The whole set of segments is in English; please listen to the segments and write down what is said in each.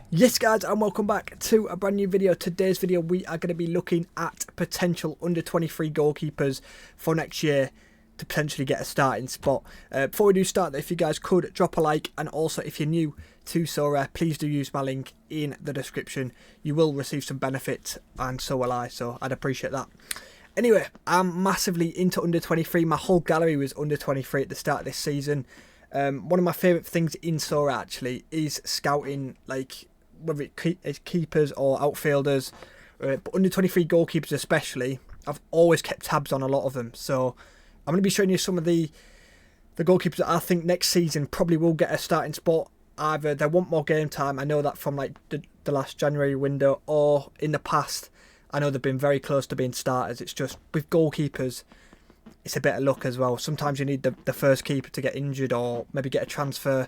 Yes guys, and welcome back to a brand new video. Today's video we are going to be looking at potential under 23 goalkeepers for next year to potentially get a starting spot. Before we do start, if you guys could drop a like, and also if you're new to Sorare, please do use my link in the description. You will receive some benefit, and so will I, so I'd appreciate that. Anyway, I'm massively into under 23. My whole gallery was under 23 at the start of this season. One of my favourite things in Sorare actually is scouting, like whether it's keepers or outfielders, but under 23 goalkeepers especially. I've always kept tabs on a lot of them, so I'm going to be showing you some of the goalkeepers that I think next season probably will get a starting spot. Either they want more game time, I know that from like the last January window, or in the past I know they've been very close to being starters. It's just with goalkeepers it's a bit of luck as well. Sometimes you need the first keeper to get injured or maybe get a transfer.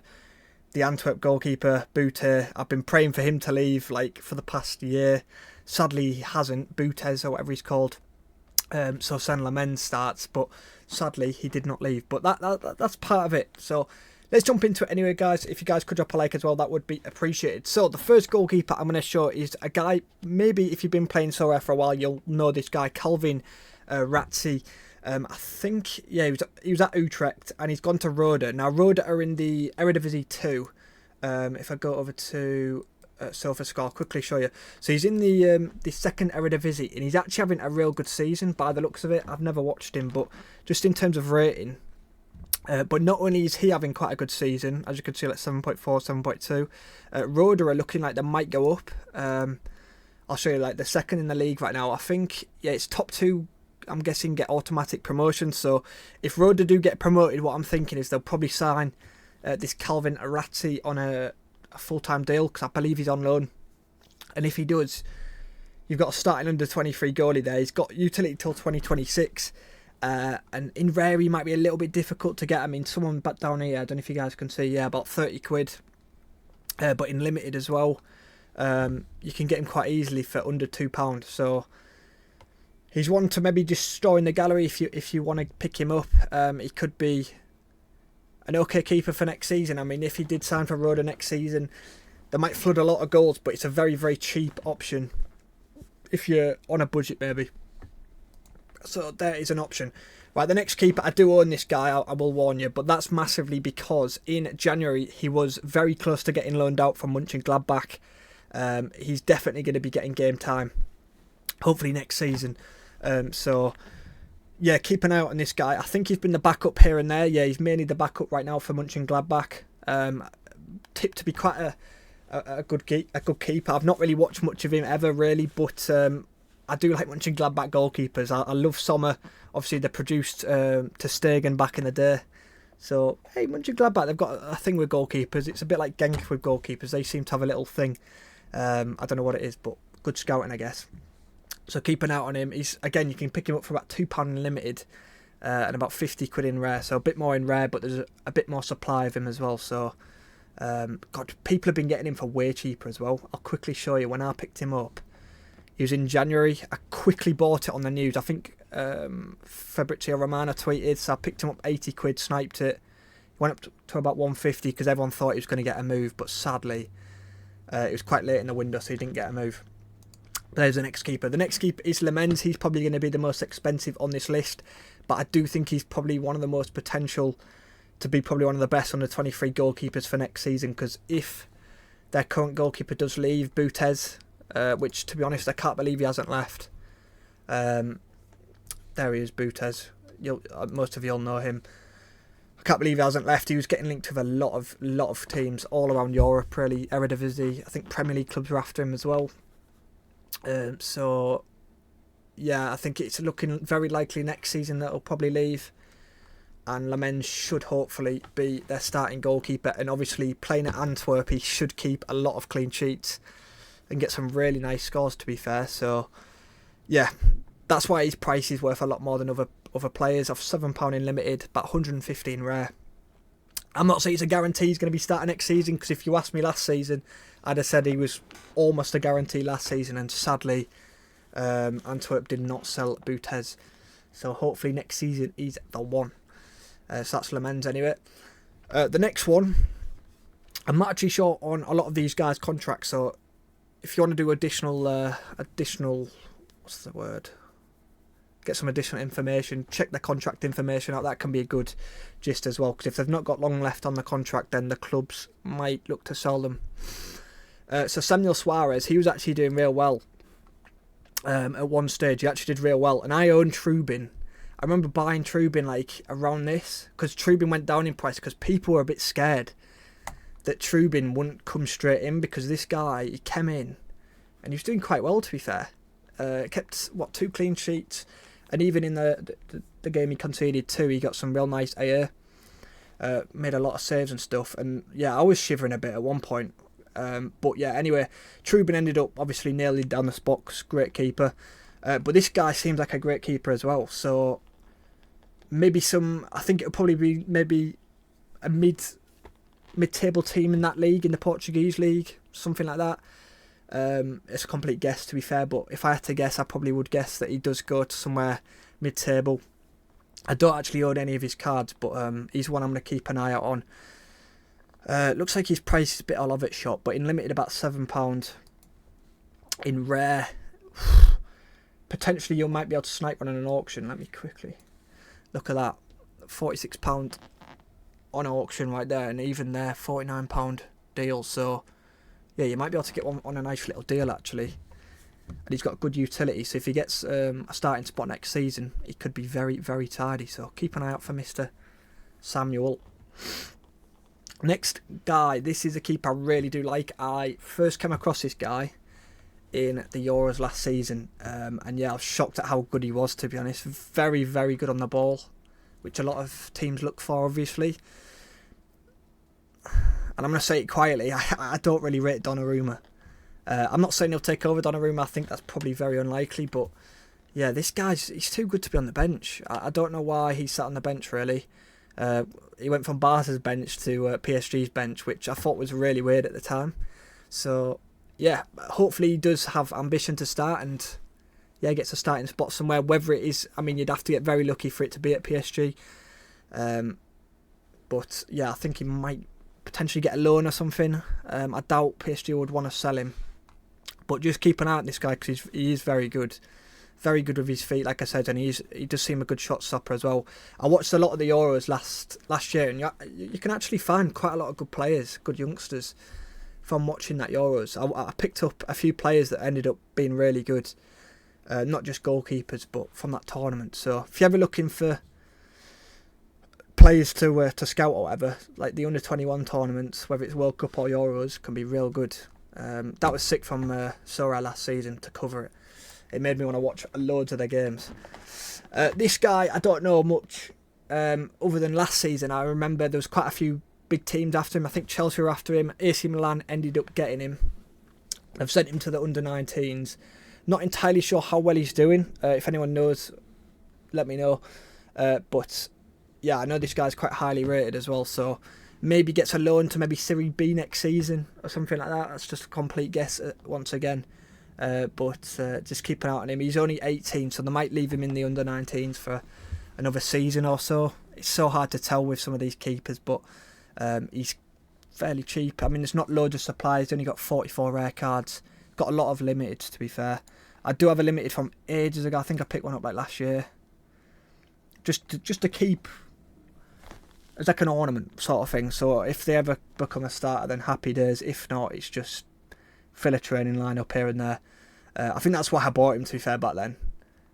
The Antwerp goalkeeper, Bute, I've been praying for him to leave like for the past year. Sadly he hasn't, Butes or whatever he's called. So Saint-Lamens starts, but sadly he did not leave. But that's part of it. So let's jump into it anyway, guys. If you guys could drop a like as well, that would be appreciated. So the first goalkeeper I'm going to show is a guy, maybe if you've been playing Sorare for a while, you'll know this guy, Calvin Ratzi. I think, yeah, he was at Utrecht and he's gone to Roda. Now, Roda are in the Eredivisie 2. If I go over to SofaScore, I'll quickly show you. So he's in the second Eredivisie and he's actually having a real good season by the looks of it. I've never watched him, but just in terms of rating. But not only is he having quite a good season, as you can see, like 7.4, 7.2. Roda are looking like they might go up. I'll show you like the second in the league right now. I think, yeah, it's top two. I'm guessing get automatic promotion. So if Roda do get promoted, what I'm thinking is they'll probably sign this Calvin Ratzi on a full-time deal, because I believe he's on loan. And if he does, you've got a starting under 23 goalie there. He's got utility till 2026. And in rare he might be a little bit difficult to get. I mean, someone back down here, I don't know if you guys can see, yeah, about 30 quid. But in limited as well, you can get him quite easily for under £2. So he's one to maybe just store in the gallery if you want to pick him up. He could be an okay keeper for next season. I mean, if he did sign for Roda next season, they might flood a lot of goals, but it's a very, very cheap option if you're on a budget, maybe. So there is an option. Right, the next keeper, I do own this guy, I will warn you, but that's massively because in January he was very close to getting loaned out from Mönchengladbach. He's definitely going to be getting game time, hopefully next season. So yeah, keep an eye out on this guy. I think he's been the backup here and there. Yeah, he's mainly the backup right now for Mönchengladbach. Tipped to be quite a good keeper. I've not really watched much of him ever really, but I do like Mönchengladbach goalkeepers. I love Sommer. Obviously they produced to Stegen back in the day. So hey, Mönchengladbach, they've got a thing with goalkeepers. It's a bit like Genk with goalkeepers. They seem to have a little thing. I don't know what it is, but good scouting, I guess. So keep an eye on him. He's, again, you can pick him up for about £2 in limited and about 50 quid in rare. So a bit more in rare, but there's a bit more supply of him as well. So, God, people have been getting him for way cheaper as well. I'll quickly show you when I picked him up. He was in January. I quickly bought it on the news. I think Fabrizio Romano tweeted, so I picked him up 80 quid, sniped it. Went up to about 150 because everyone thought he was going to get a move, but sadly, it was quite late in the window, so he didn't get a move. There's the next keeper. The next keeper is Lamens. He's probably going to be the most expensive on this list, but I do think he's probably one of the most potential to be probably one of the best under 23 goalkeepers for next season, because if their current goalkeeper does leave, Butes, which to be honest I can't believe he hasn't left. There he is, Butes. Most of you'll know him. I can't believe he hasn't left. He was getting linked with a lot of teams all around Europe, really. Eredivisie, I think Premier League clubs were after him as well. So yeah, I think it's looking very likely next season that he'll probably leave, and Lamens should hopefully be their starting goalkeeper. And obviously playing at Antwerp, he should keep a lot of clean sheets and get some really nice scores, to be fair. So yeah, that's why his price is worth a lot more than other players. Of £7 in limited, about 115 rare. I'm not saying it's a guarantee he's going to be starting next season, because if you asked me last season, I'd have said he was almost a guarantee last season, and sadly Antwerp did not sell Butes. So hopefully next season he's the one. So that's Lamens anyway. The next one, I'm not actually sure on a lot of these guys' contracts, so if you want to do additional, what's the word? Get some additional information, check the contract information out. That can be a good gist as well, because if they've not got long left on the contract, then the clubs might look to sell them. So Samuel Suarez, he was actually doing real well at one stage. He actually did real well, and I owned Trubin. I remember buying Trubin like around this, because Trubin went down in price because people were a bit scared that Trubin wouldn't come straight in, because this guy, he came in and he was doing quite well, to be fair. Kept 2 clean sheets, and even in the game he conceded 2, he got some real nice AA. Made a lot of saves and stuff, and yeah, I was shivering a bit at one point. But yeah, anyway, Trubin ended up obviously nailing down the spots. Great keeper, but this guy seems like a great keeper as well. So maybe I think it'll probably be maybe a mid-table team in that league, in the Portuguese league, something like that. It's a complete guess, to be fair, but if I had to guess, I probably would guess that he does go to somewhere mid-table. I don't actually own any of his cards, but he's one I'm going to keep an eye out on. Looks like his price is a bit all over its shop, but in limited about £7. In rare, potentially you might be able to snipe one in an auction. Let me quickly look at that. £46 on auction right there, and even there £49 deal. So yeah, you might be able to get one on a nice little deal actually. And he's got good utility, so if he gets a starting spot next season, he could be very, very tidy. So keep an eye out for Mr. Samuel. Next guy, this is a keeper I really do like. I first came across this guy in the Euros last season, and yeah, I was shocked at how good he was, to be honest. Very, very good on the ball, which a lot of teams look for, obviously. And I'm going to say it quietly, I don't really rate Donnarumma. I'm not saying he'll take over Donnarumma, I think that's probably very unlikely, but yeah, this he's too good to be on the bench. I don't know why he sat on the bench, really. He went from Barca's bench to PSG's bench, which I thought was really weird at the time. So yeah, hopefully he does have ambition to start, and yeah, gets a starting spot somewhere. Whether it is, I mean, you'd have to get very lucky for it to be at PSG. But yeah, I think he might potentially get a loan or something. I doubt PSG would want to sell him. But just keep an eye on this guy, because he is very good. Very good with his feet, like I said, and he does seem a good shot stopper as well. I watched a lot of the Euros last year, and you can actually find quite a lot of good players, good youngsters, from watching that Euros. I picked up a few players that ended up being really good, not just goalkeepers, but from that tournament. So if you're ever looking for players to scout or whatever, like the under-21 tournaments, whether it's World Cup or Euros, can be real good. That was sick from Sorare last season to cover it. It made me want to watch loads of their games. This guy, I don't know much other than last season. I remember there was quite a few big teams after him. I think Chelsea were after him. AC Milan ended up getting him. I've sent him to the under-19s. Not entirely sure how well he's doing. If anyone knows, let me know. But yeah, I know this guy's quite highly rated as well. So maybe gets a loan to maybe Serie B next season or something like that. That's just a complete guess once again. But just keep an eye on him. He's only 18, so they might leave him in the under-19s for another season or so. It's so hard to tell with some of these keepers, but he's fairly cheap. I mean, there's not loads of supplies. He's only got 44 rare cards. Got a lot of limited, to be fair. I do have a limited from ages ago. I think I picked one up like last year. Just to keep as like an ornament sort of thing. So if they ever become a starter, then happy days. If not, it's just fill a training line up here and there. I think that's why I bought him, to be fair, back then,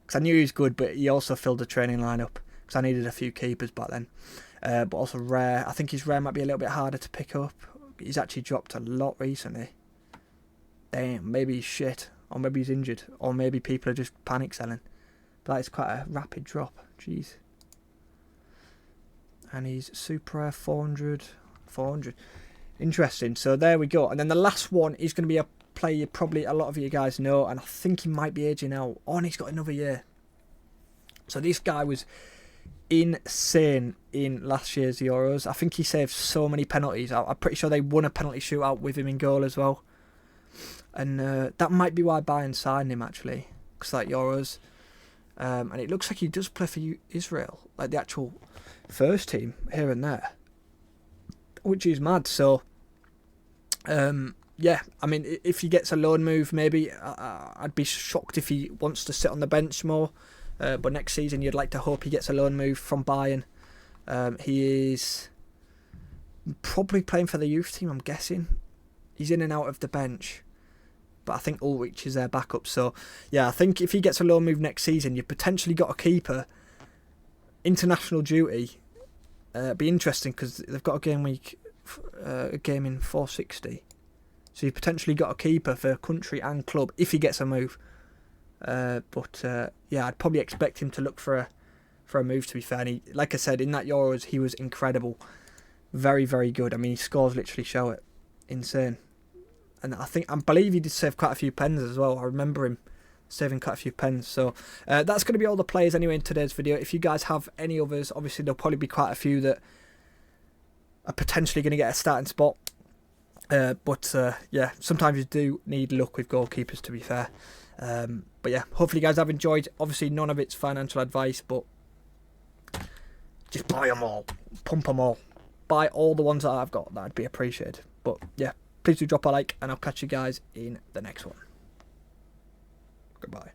because I knew he was good, but he also filled the training line up because I needed a few keepers back then. But also rare. I think his rare might be a little bit harder to pick up. He's actually dropped a lot recently. Damn, maybe he's shit, or maybe he's injured, or maybe people are just panic selling. But that is quite a rapid drop. Jeez. And he's super rare, 400. Interesting. So there we go. And then the last one is going to be a player probably a lot of you guys know, and I think he might be aging out. Oh, and he's got another year. So this guy was insane in last year's Euros. I think he saved so many penalties. I'm pretty sure they won a penalty shootout with him in goal as well. And that might be why Bayern signed him, actually, because that Euros. And it looks like he does play for Israel, like the actual first team here and there, which is mad. So Yeah, I mean, if he gets a loan move, maybe I'd be shocked if he wants to sit on the bench more. But next season, you'd like to hope he gets a loan move from Bayern. He is probably playing for the youth team, I'm guessing. He's in and out of the bench. But I think Ulrich is their backup. So, yeah, I think if he gets a loan move next season, you've potentially got a keeper. International duty. Be interesting because they've got a game week, a game in 460. So you've potentially got a keeper for country and club if he gets a move. But yeah, I'd probably expect him to look for a move, to be fair. And he, like I said, in that Euros, he was incredible. Very, very good. I mean, his scores literally show it. Insane. And I believe he did save quite a few pens as well. I remember him saving quite a few pens. So that's going to be all the players anyway in today's video. If you guys have any others, obviously there'll probably be quite a few that are potentially going to get a starting spot. But yeah, sometimes you do need luck with goalkeepers, to be fair. But yeah, hopefully you guys have enjoyed. Obviously none of it's financial advice, but just buy them all. Pump them all. Buy all the ones that I've got. That'd be appreciated. But yeah, please do drop a like, and I'll catch you guys in the next one. Goodbye.